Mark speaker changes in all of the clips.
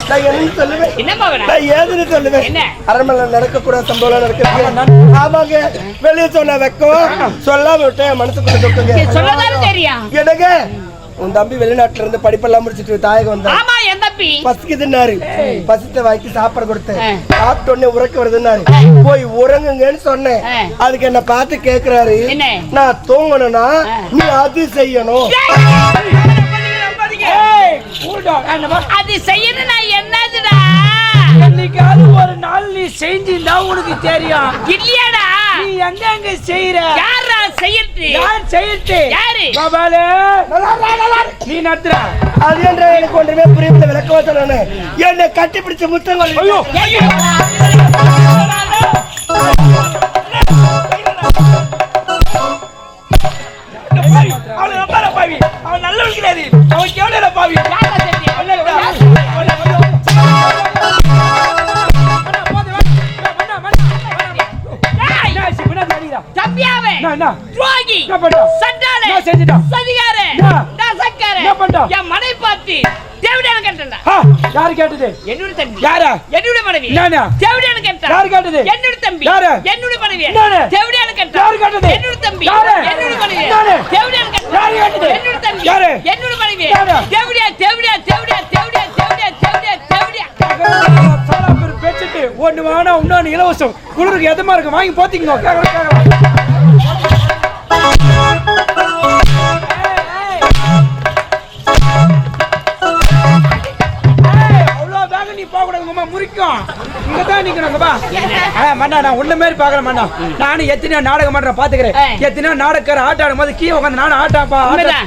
Speaker 1: நான் என்ன சொல்லுவேன்?
Speaker 2: என்னப்பா வேணும்?
Speaker 1: நான் ஏதுன்னு சொல்லுவேன்?
Speaker 2: என்ன?
Speaker 1: அரண்மனையில் நடக்கக்கூடாத சம்பவம் நடக்குது. ஆமாங்க, வெளியே சொன்ன வெக்கம் சொல்லாம விட்டேன், மனசுக்குள்ள தொட்டுங்க.
Speaker 2: சொல்லதானே தெரியும்.
Speaker 1: என்னங்க, உன் தம்பி வெளிநாட்டுல இருந்து படிப்பெல்லாம் முடிச்சிட்டு தாயகம் வந்தா.
Speaker 2: ஆமா, என் தம்பி
Speaker 1: பசிக்குதுன்னாரு. பசித்த வாய்க்கு சாப்பாடு கொடுத்தேன். சாப்பிட்ட உடனே உறக்க வருதுன்னாரு. போய் உறங்குங்கன்னு சொன்னேன். அதுக்கு என்ன பார்த்து கேக்குறாரு, நான் தூங்கணும்னா நீ அது செய்யணும்.
Speaker 2: அது செய்யணும். நான் என்னதுடா,
Speaker 3: என்னைக்காவது ஒரு நாள் நீ செஞ்சிருந்தா உனக்கு தெரியும்.
Speaker 2: இல்லையாடா,
Speaker 3: நீ எங்க செய்யற?
Speaker 2: யாரா செய்யறது?
Speaker 3: யார் செய்யறது?
Speaker 2: யாரு?
Speaker 3: பாபாலே நீ நத்துற.
Speaker 1: அது என்ற எனக்கு ஒன்றுமே புரியல. விளக்கமா சொல்லணும். என்னை கட்டி பிடிச்ச முத்தங்கள்.
Speaker 3: ஐயோ, அவன் நம்பாத பாவி. அவன் நல்லவன் கிடையாது. அவன் கேவல பாவி. யாரு கேட்டது?
Speaker 2: என்னோட தம்பி.
Speaker 3: யாரா?
Speaker 2: என்னோட மனைவி.
Speaker 3: நானா?
Speaker 2: தேவடியான கேட்டா.
Speaker 3: யாரு கேட்டது?
Speaker 2: என்னோட தம்பி.
Speaker 3: யாரு?
Speaker 2: என்னோட மனைவி.
Speaker 3: நானே.
Speaker 2: தேவடியான கேட்டா.
Speaker 3: யாரு கேட்டது?
Speaker 2: என்னோட தம்பி.
Speaker 3: யாரு?
Speaker 2: என்னோட மனைவி.
Speaker 3: நானே.
Speaker 2: தேவடியான கேட்டா.
Speaker 3: யாரு கேட்டது?
Speaker 2: என்னோட தம்பி.
Speaker 3: யாரு?
Speaker 2: என்னோட மனைவி.
Speaker 3: யாரு?
Speaker 2: தேவடியா தேவடியா தேவடியா தேவடியா தேவடியா தேவடியா தேவடியா.
Speaker 3: சாலா பேர் பேச்சிட்டு ஒண்ணு வானா இன்னொன்னு இலவசம். குளிருக்கு எதமா இருக்கு வாங்கி போத்திக்கோ. முறிக்கும் இங்கதான் நிக்கணுங்கப்பா. மண்ணா நான் உன்ன மாதிரி பாக்குறேன் மண்ணா. நானும் எத்தனையோ நாடகம் பண்றேன் பாத்துக்கிறேன். எத்தனையோ நாடகக்கார ஆட்ட ஆடும் போது கீழே உட்காந்து நானும் ஆட்டாப்பா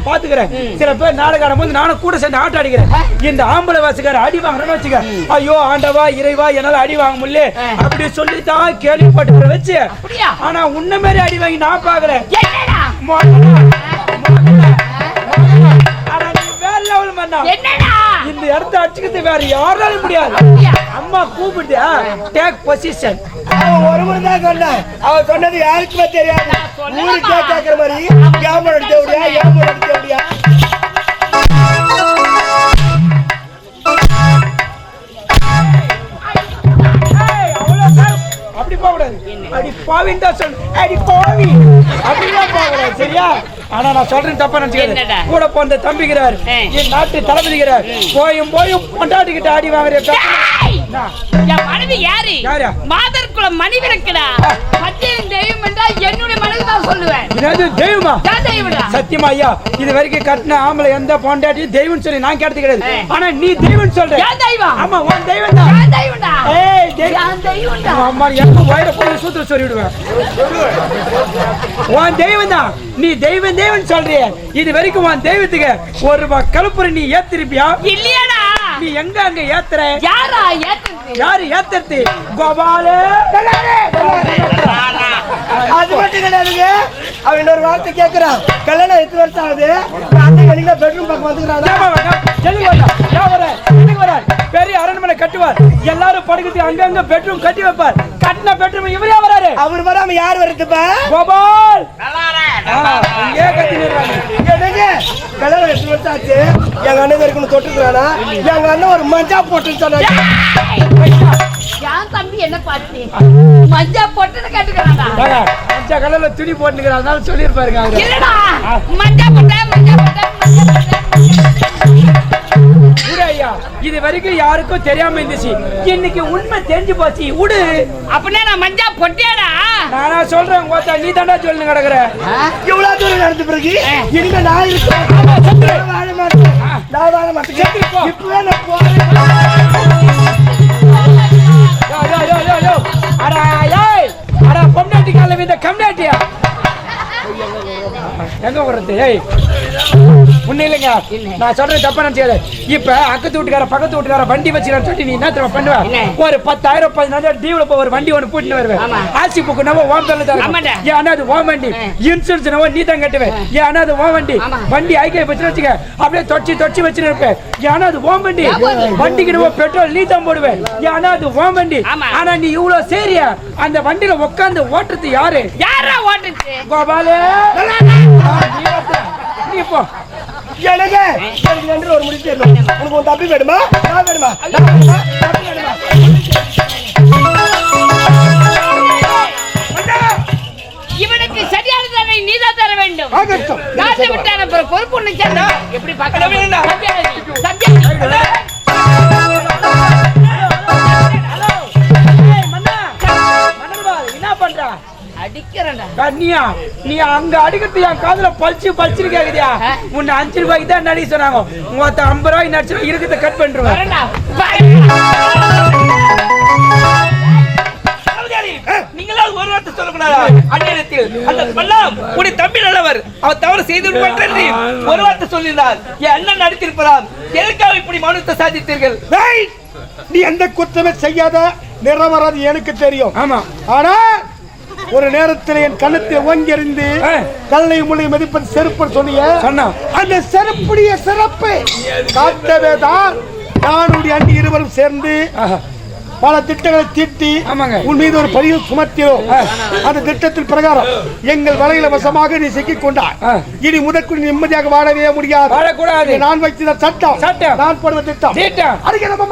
Speaker 3: பாத்துக்கிறேன். சில பேர் நாடகம் ஆடும் போது நானும் கூட சேர்ந்து ஆட்ட அடிக்கிறேன். இந்த ஆம்பளை வாசிக்கார அடி வாங்குறேன்னு வச்சுக்க, ஐயோ ஆண்டவா இறைவா என்னால அடி வாங்க முடியல அப்படி சொல்லித்தான் கேள்விப்பட்டு வச்சு. ஆனா உன்ன மாதிரி அடி வாங்கி நான் பாக்குறேன். இந்த இடத்த அடிச்சுக்கிறது வேற யாராலும் முடியாது. அம்மா கூப்பிட்டு டேக் பொசிஷன்.
Speaker 1: அவன் ஒரு முறை தான் சொன்னான். அவன் சொன்னது யாருக்குமே தெரியாது. ஊருக்கே கேட்கிற மாதிரி ஏமோட தேவடியா ஏமோட தேவடியா.
Speaker 3: அப்படி போக கூடாது. அடி பாவின்னு தான் சொல்லு. அடி பாவி அப்படிதான் போக கூடாது. சரியா? ஆனா நான் சொல்றேன் தப்பா நினைச்சுக்கிறேன். கூட போன தம்பிக்கிறார், என் நாட்டு தளபதிக்கிறார். போயும் பொண்டாட்டிக்கிட்ட ஆடி வாங்குற
Speaker 2: மனைவி யாரு? மாதர் குலம் மனைவி இருக்குடா. மத்தியின் தெய்வம் என்றா என்னுடைய மனைவி தான் சொல்லுவேன்.
Speaker 3: தெய்வமா? சத்தியமா ஐயா, இது வரைக்கும் கட்டின ஆம்பளை எந்த பொண்டாட்டியும் தெய்வம் சொல்லி நான் கேட்டது கிடையாது. ஆனா நீ தெய்வம் சொல்ற. ஆமா உன் தெய்வம் தான். அம்மா எனக்கு வயிறு போய் சூத்திர சொல்லிவிடுவேன். உன் தெய்வம் தான். நீ தெய்வம் தெய்வம் சொல்றிய. இது வரைக்கும் உன் தெய்வத்துக்கு ஒரு ரூபாய் கலப்புரை நீ ஏத்திருப்பியா?
Speaker 2: இல்லையாடா.
Speaker 3: நீ எங்க அங்க ஏத்துற?
Speaker 2: யாரா ஏத்துறது?
Speaker 3: யாரு ஏத்துறது? கோபாலே.
Speaker 1: அது மட்டும் கிடையாதுங்க. அவன் இன்னொரு வார்த்தை கேட்கிறான். கல்யாணம் எத்தனை வருஷம் ஆகுது? பெட்ரூம் பக்கம் வந்துக்கிறான். பெரிய அரண்மனை கட்டுவார். எல்லாரும் படுக்கிறதுக்கு அங்கங்க பெட்ரூம் கட்டி வைப்பார். கட்டின பெட்ரூம் இவரே வராரு. அவர் வராம யார் வருதுப்பா? கோபால். கல்யாணம் எத்தனை வருஷம் ஆச்சு? எங்க அண்ணன் இருக்குன்னு தொட்டுக்கிறானா? எங்க அண்ணன் ஒரு மஞ்சா போட்டு சொன்னாங்க.
Speaker 2: தம்பி என்ன பாத்து மஞ்சா போட்டு கேட்டுக்கிறானா?
Speaker 3: மஞ்சா கலர்ல துணி போட்டுக்கிறான். அதனால சொல்லியிருப்பாருங்க.
Speaker 2: இல்லடா, மஞ்சா போட்ட மஞ்சா போட்ட
Speaker 3: ஐயா, இது வரைக்கும் யாருக்கும் தெரியாம இருந்துச்சு. இன்னைக்கு உண்மை தெரிஞ்சு போச்சு. உடு.
Speaker 2: அப்படின்னா நான் மஞ்சா பொட்டியாடா.
Speaker 3: நானா சொல்றேன் கோத்தா, நீ தாண்டா சொல்லு கிடக்குற.
Speaker 1: இவ்வளவு தூரம் நடந்து பிறகு இனிமே நான் இருக்கேன். வாழ மாட்டேன். நான் வாழ மாட்டேன். இப்பவே நான் போறேன். பொம்னாட்டி காலம் இந்த கம்னாட்டியா எங்க வர்றது? ஒண்ணு இல்லைங்க, நான் சொல்றேன் தப்பா நினைச்சாது. இப்ப அக்கத்து வீட்டுக்கார பக்கத்து வீட்டுக்கார வண்டி வச்சுக்கான்னு சொல்லி நீ என்ன தெரியுமா பண்ணுவ? ஒரு 10,000 15,000 டீவ்ல போய் ஒரு வண்டி ஒன்று கூட்டிட்டு வருவேன். ஆசி புக்கு நம்ம ஓம் தள்ள தரேன். ஏன்னா அது ஓம் வண்டி. இன்சூரன்ஸ் நம்ம நீ தான் கட்டுவேன். ஏன்னா அது ஓம் வண்டி. வண்டி ஐக்கிய வச்சு வச்சுக்க, அப்படியே தொச்சி வச்சு இருப்பேன். ஏன்னா அது ஓம் வண்டி. வண்டிக்கு நம்ம பெட்ரோல் நீ தான் போடுவேன். ஏன்னா அது ஓம் வண்டி. ஆனா நீ இவ்வளவு சரியா அந்த வண்டியில உட்காந்து ஓட்டுறது யாரு?
Speaker 2: யாரா ஓட்டுச்சு?
Speaker 3: கோபாலே. நீ போ. எனக்கு எனக்கு ஒரு முடிச்சு உனக்கு ஒரு தப்பி வேணுமா நான் வேணுமா தப்பி வேணுமா
Speaker 2: இவனுக்கு சரியான தண்டனை நீதான் தர வேண்டும். நாட்டை விட்டான பொறுப்பு ஒண்ணு சேர்ந்தா எப்படி பார்க்கலாம்?
Speaker 3: என்ன பண்ற?
Speaker 2: அடிக்கிறேன்டா.
Speaker 3: நீ அங்க அடிக்கிறது என் காதுல பல்ச்சு கேக்குதியா? உன்னை 5 ரூபாய்க்கு தான் நடி சொன்னாங்க. 50 ரூபாய்க்கு நடிச்சு இருக்கிறத கட் பண்ணிருவேன்.
Speaker 1: நீங்களாவது ஒரு வார்த்தை சொல்லக்கூடாதா? அந்நேரத்தில் அந்த பல்லாம் உடைய தம்பி நல்லவர், அவர் தவறு செய்து ஒரு வார்த்தை சொல்லியிருந்தார். என் அண்ணன் நடித்திருப்பார். எதற்காக இப்படி மௌனத்தை சாதித்தீர்கள்?
Speaker 3: நீ எந்த குற்றமே செய்யாத நிறவராது எனக்கு தெரியும்.
Speaker 1: ஆமா,
Speaker 3: ஆனா ஒரு நேரத்தில் என் கண்ணத்தை ஓங்கெறிந்து கல்லை முளை மதிப்பது செருப்பு சொன்னிய அந்த செருப்புடைய சிறப்பை காட்டவே தான் நானுடைய அண்ணி இருவரும் சேர்ந்து பல திட்டங்களை தீட்டி உன் மீது ஒரு பணியில் சுமத்தினோம். அந்த திட்டத்தின் பிரகாரம் எங்கள் வலையில வசமாக நீ சிக்கிக் கொண்டாய். இனி முதற்குள் நிம்மதியாக வாழவே முடியாது. வாழக்கூடாது. நான் வைத்த சட்டம் நான் போடுவ திட்டம் அதுக்கு நம்ம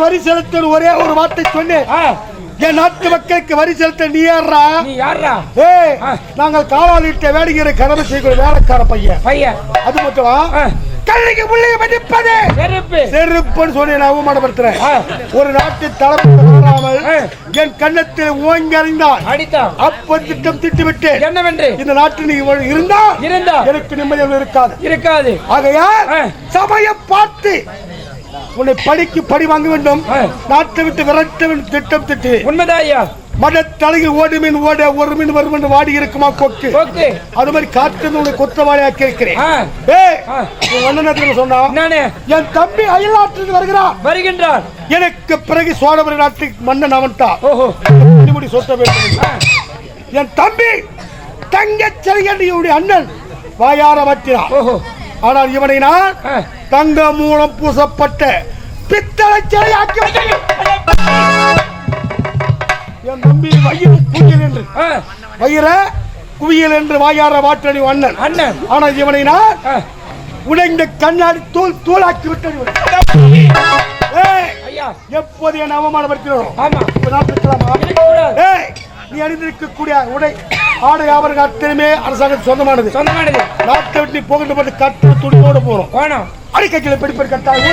Speaker 4: வரி செலுத்த ஒரே ஒரு வார்த்தை சொன்னேன். என் நாட்டு மக்களுக்கு வரி செலுத்த நீ யாரா?
Speaker 3: நீ யாரா?
Speaker 4: ஏய், நாங்கள் காவாலிட்ட வேடிக்கிற கடமை செய்கிற வேலைக்கார பையன். அது மட்டும் கல்லைக்கு முள்ளைய மதிப்பது செருப்புன்னு சொல்லி நான் அவமானப்படுத்துறேன். ஒரு நாட்டு தலைமை வராமல் என் கண்ணத்தில் ஓங்கி அறிந்தான். அப்ப திட்டம் திட்டுவிட்டு
Speaker 3: என்னவென்று
Speaker 4: இந்த நாட்டில் நீ இருந்தா எனக்கு நிம்மதியாக இருக்காது. ஆகையால் சமயம் பார்த்து உன்னை படிக்கு படி வாங்க வேண்டும், நாட்டை விட்டு விரட்ட வேண்டும் திட்டம் திட்டு.
Speaker 3: உண்மைதான் ஐயா.
Speaker 4: மட தலையில் ஓடு மீன் ஓட ஒரு மீன் வரும் வாடி இருக்குமா கொக்கு, அது மாதிரி காற்று உன்னை குற்றவாளி ஆக்கி இருக்கிறேன். சொன்னா என் தம்பி அயல்நாட்டில் வருகின்றார். எனக்கு பிறகு சோழபுரி நாட்டுக்கு மன்னன் அவன்தான் சொத்த வேண்டும். என் தம்பி தங்கச்செல்லியுடைய அண்ணன் வாயார மாற்றினான். ஆனால் இவனை நான் தங்க மூலம் பூசப்பட்ட பித்தளை சிலையாக்கி என் தம்பி வயிற குவியல் என்று வாயார வாற்றடி அண்ணன். ஆனால் இவனை நான் உடைந்த கண்ணாடி தூளாக்கி விட்டது. எப்போது என் அவமானப்படுத்தினோம் நீ அணிந்திருக்கக்கூடிய உடை ஆடை ஆபரணங்கள் அத்தனையுமே அரசாங்கம் சொந்தமானது. நாட்டை விட்டு போகின்ற போது கட்டு துணியோடு போறோம். அடிக்கைகளை படிப்பது கட்டாயம்.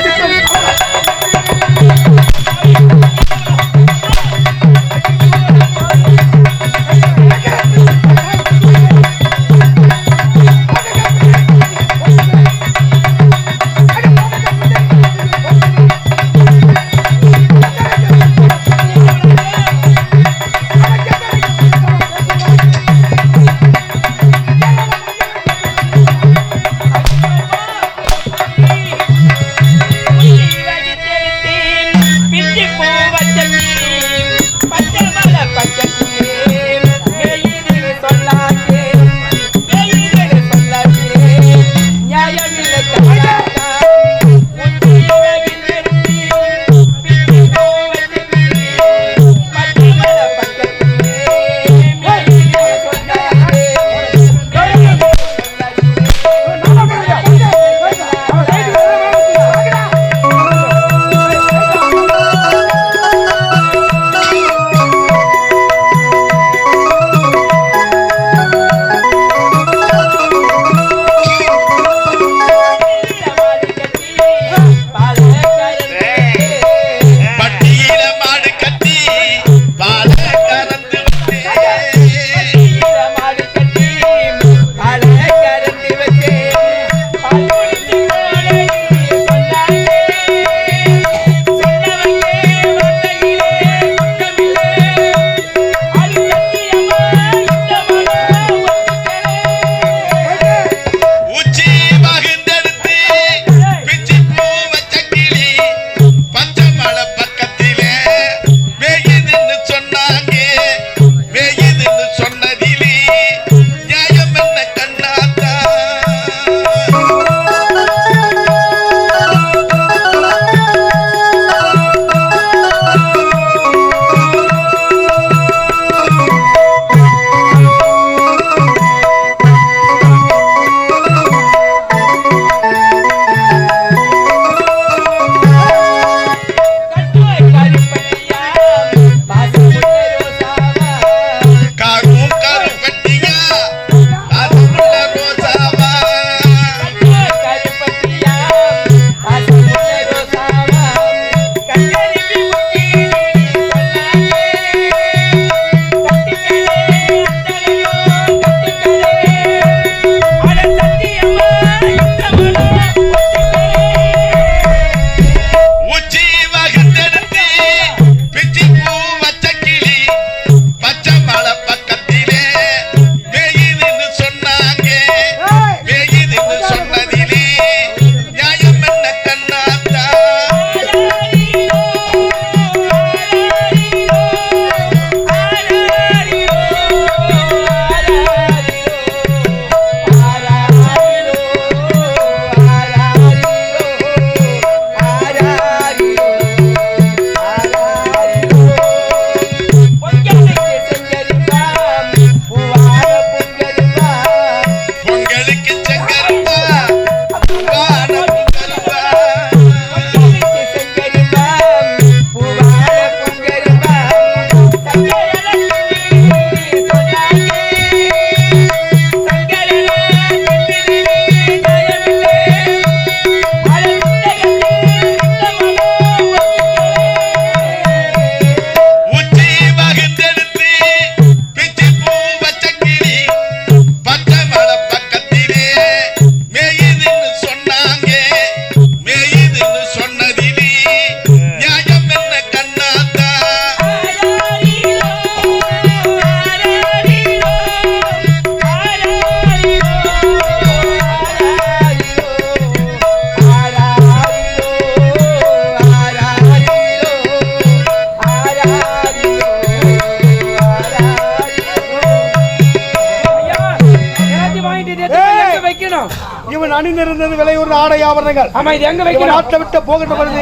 Speaker 4: இவன் அணிந்திருந்தது விலை ஒரு ஆடை ஆபரணங்கள்.
Speaker 1: ஆமா, இது எங்க வைக்கணும்?
Speaker 4: நாட்டை விட்டு போகின்ற பொழுது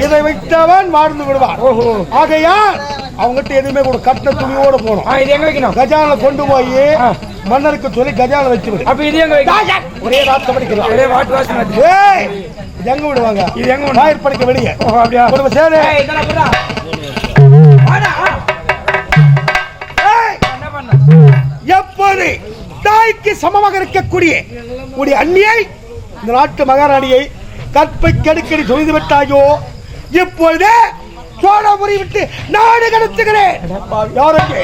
Speaker 4: இதை வைத்தவன் வாழ்ந்து விடுவான். ஆகையால் அவங்ககிட்ட எதுவுமே கூட கட்டின துணியோட போகணும்.
Speaker 1: இது எங்க வைக்கணும்?
Speaker 4: கஜான கொண்டு போய் மன்னருக்கு சொல்லி கஜான வச்சு விடு.
Speaker 1: அப்ப இது எங்க வைக்கணும்?
Speaker 4: ஒரே ராத்த படிக்கலாம்.
Speaker 1: ஒரே வாட் வாசனை.
Speaker 4: ஏய், இது எங்க விடுவாங்க?
Speaker 1: இது எங்க
Speaker 4: வாயிற் படிக்க வெளியே.
Speaker 1: அப்படியே
Speaker 4: ஒரு சேரு.
Speaker 1: ஏய், இதெல்லாம் புறா. வாடா.
Speaker 4: ஏய்,
Speaker 1: என்ன பண்ண?
Speaker 4: எப்போது தாய்க்கு சமமாக இருக்கக்கூடிய ஒரு அந்நியை இந்த நாட்டு மகாராணியை கற்பை கடுக்கடி சொல்லிது விட்டாயோ, இப்பொழுது சோழபுரி விட்டு நாடு கடத்துகிறேன். யாருக்கு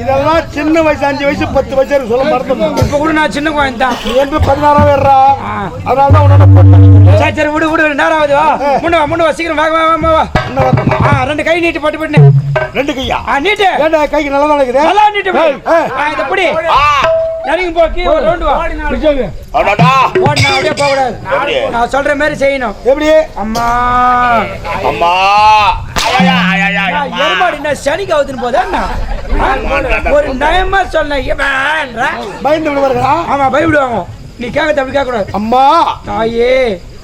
Speaker 4: இதெல்லாம் சின்ன வயசு 5 வயசு 10 வயசு சொல்ல மறந்துடும்.
Speaker 1: இப்ப கூட நான் சின்ன குழந்தை தான்.
Speaker 4: என்று 16 வேறா, அதனாலதான் உன்னோட
Speaker 1: சரி சரி விடு விடு. நேரம் ஆகுது. வா முன்ன வா சீக்கிரம் வா வா வா. ரெண்டு கை நீட்டு போட்டு போட்டு.
Speaker 4: 2 கையா?
Speaker 1: நீட்டு.
Speaker 4: ஏண்டா கைக்கு நல்லா தான் இருக்குது.
Speaker 1: நல்லா நீட்டு போய். இத புடி. இறங்கி போ. கீழ ரவுண்ட் வா.
Speaker 5: அடடா
Speaker 1: ஓடனா அப்படியே போக கூடாது. நான் சொல்ற மாதிரி செய்யணும்.
Speaker 4: எப்படி?
Speaker 1: அம்மா
Speaker 5: அம்மா
Speaker 1: எருமாடி நான் சனிக்கு அவுத்துன்னு போதா ஒரு நயமா சொன்ன
Speaker 4: பயந்து விடுவார்களா?
Speaker 1: ஆமா பயப்படுவாங்க. நீ கேட்க அப்படி கேட்க கூடாது.
Speaker 4: அம்மா
Speaker 1: தாயே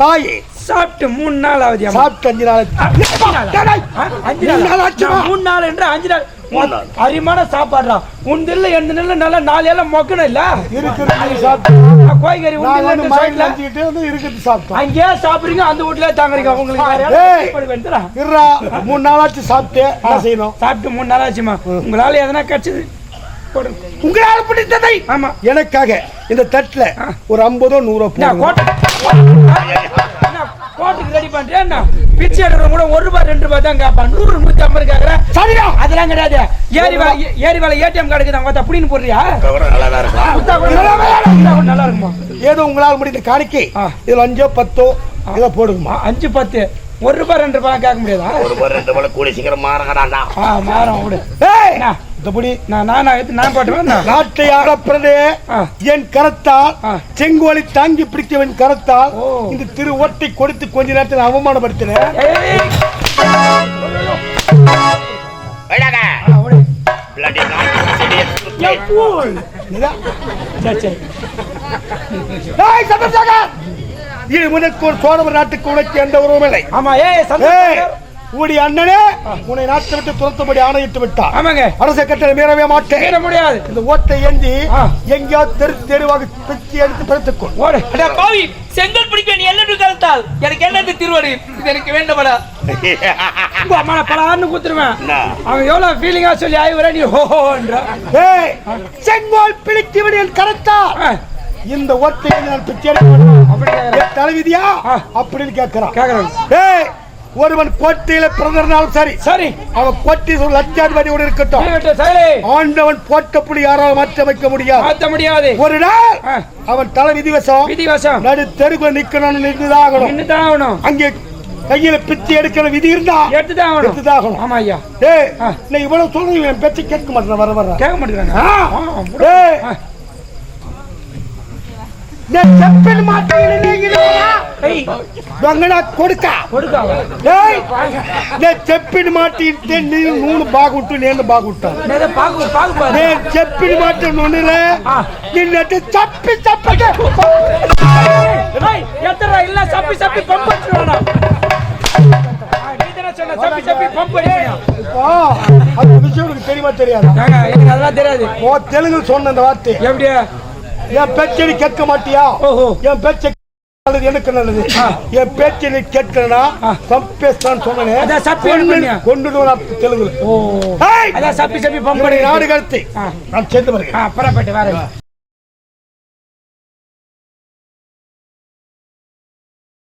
Speaker 4: தாயே
Speaker 1: சாப்பிட்டு 3 நாள் ஆகுது.
Speaker 4: சாப்பிட்டு 5 நாள்
Speaker 1: 5 நாள் ஆச்சு. 3 நாள் என்று 5 நாள் அரிமான சாப்பாடுறா. உண்டில்ல எந்த நெல்ல நல்லா 4 எல்லாம் மொக்கணும் இல்ல கோய்கறி அங்கேயே சாப்பிடுறீங்க. அந்த வீட்டுல தாங்குறீங்க. உங்களுக்கு
Speaker 4: 3 நாளாச்சு சாப்பிட்டு செய்யணும்.
Speaker 1: சாப்பிட்டு 3 நாள் ஆச்சுமா. உங்களால எதனா கிடைச்சது
Speaker 4: உங்களால பிடித்ததை
Speaker 1: ஆமா
Speaker 4: எனக்காக இந்த தட்டுல ஒரு 50 100
Speaker 1: கோட்டுக்கு ரெடி பண்றேன். பிச்சை எடுக்கிற கூட 1 ரூபாய் 2 ரூபாய் தான் கேட்பான். 100 150 கேக்குறேன். சரியா? அதெல்லாம் கிடையாது. ஏரி வேலை ஏடிஎம் கார்டுக்கு தான் அப்படின்னு போடுறியா? நல்லா இருக்குமா?
Speaker 4: ஏதோ உங்களால் முடிந்த காணிக்கை இதுல 5 10 இதை போடுங்கம்மா.
Speaker 1: 5 10 1 ரூபாய் 2 ரூபாய் கேட்க முடியாதா?
Speaker 5: 1 ரூபாய் 2 ரூபாய் கூடி சீக்கிரம் மாறங்கடா.
Speaker 1: மாறும் விடு. நான் போட்டுவேன்.
Speaker 4: நாட்டை ஆளப்பிறகு என் கரத்தால் செங்கோலை தாங்கி பிடித்தவன் கரத்தால் இந்த திரு ஓட்டை கொடுத்து கொஞ்ச நேரத்தில் அவமானப்படுத்தினேன். சோழவர் நாட்டுக்கு உனக்கு எந்த உறவும் இல்லை.
Speaker 1: ஆமா
Speaker 4: உடைய அண்ணனே உன்னை நாட்டை விட்டு துரத்தும்படி ஆணையிட்டு விட்டார்.
Speaker 1: ஆமாங்க.
Speaker 4: அரச கட்டளை மீறவே மாட்டேன்.
Speaker 1: மீற முடியாது.
Speaker 4: இந்த ஓட்டை ஏந்தி எங்கேயாவது தெருவாக பிச்சு எடுத்து படுத்துக்கொள்.
Speaker 2: பாவி செங்கல் பிடிக்க நீ என்ன கருத்தால் எனக்கு என்ன திருவடி இது எனக்கு வேண்டப்படா.
Speaker 1: அம்மா பலான்னு குத்துருவேன். அவன் எவ்வளவு ஃபீலிங்கா சொல்லி ஆய்வுற நீ ஹோன்ற.
Speaker 4: செங்கோல் பிடித்தவன் என் கரத்தால் இந்த ஓட்டை நான் பிச்சு எடுக்க தலைவிதியா அப்படின்னு கேட்கிறான். ஒருவன் கோட்டையில பிறந்தாலும் சரி
Speaker 1: சரி
Speaker 4: அவன் கோட்டை லட்சாதிபதியோடு இருக்கட்டும். ஆண்டவன் போட்டபடி யாராலும் மாற்ற வைக்க முடியாது. ஒரு நாள் அவன் தலை விதிவசம் நடு தெருக்குள்ள நிக்கணும். அங்கே கையில பிச்சு எடுக்கிற விதி இருந்தா எடுத்துதான். ஆமா ஐயா. இவ்வளவு சொல்றீங்க என் பேச்சு கேட்க மாட்டேன். வர
Speaker 1: கேட்க மாட்டேங்கிறாங்க.
Speaker 4: செப்பின் மாட்டிட்டு நீ 3 பாகுட்டு நேர்ந்து பாகுட்டான். செப்பின் மாட்டு நொண்ணுல நின்னுட்டு சப்பி சப்பட்டு
Speaker 1: எத்தனை இல்ல சப்பி சப்பி பம்ப் அடிச்சுடுவானா?
Speaker 4: அந்த விஷயம் உனக்கு தெரியுமா தெரியாது?
Speaker 1: எனக்கு அதெல்லாம் தெரியாது.
Speaker 4: தெலுங்கு சொன்ன அந்த வார்த்தை
Speaker 1: எப்படியா?
Speaker 4: என் பேச்சை கேட்க மாட்டியா? என் பேச்சை எனக்கு நல்லது. என் பேச்சை நீ கேட்கலனா சம்பேஸ்தான் சொன்னேன். கொண்டு தெலுங்குல
Speaker 1: சப்பி சப்பி பம்படி
Speaker 4: நாடு கடத்தி நான் சேர்ந்து வரேன்.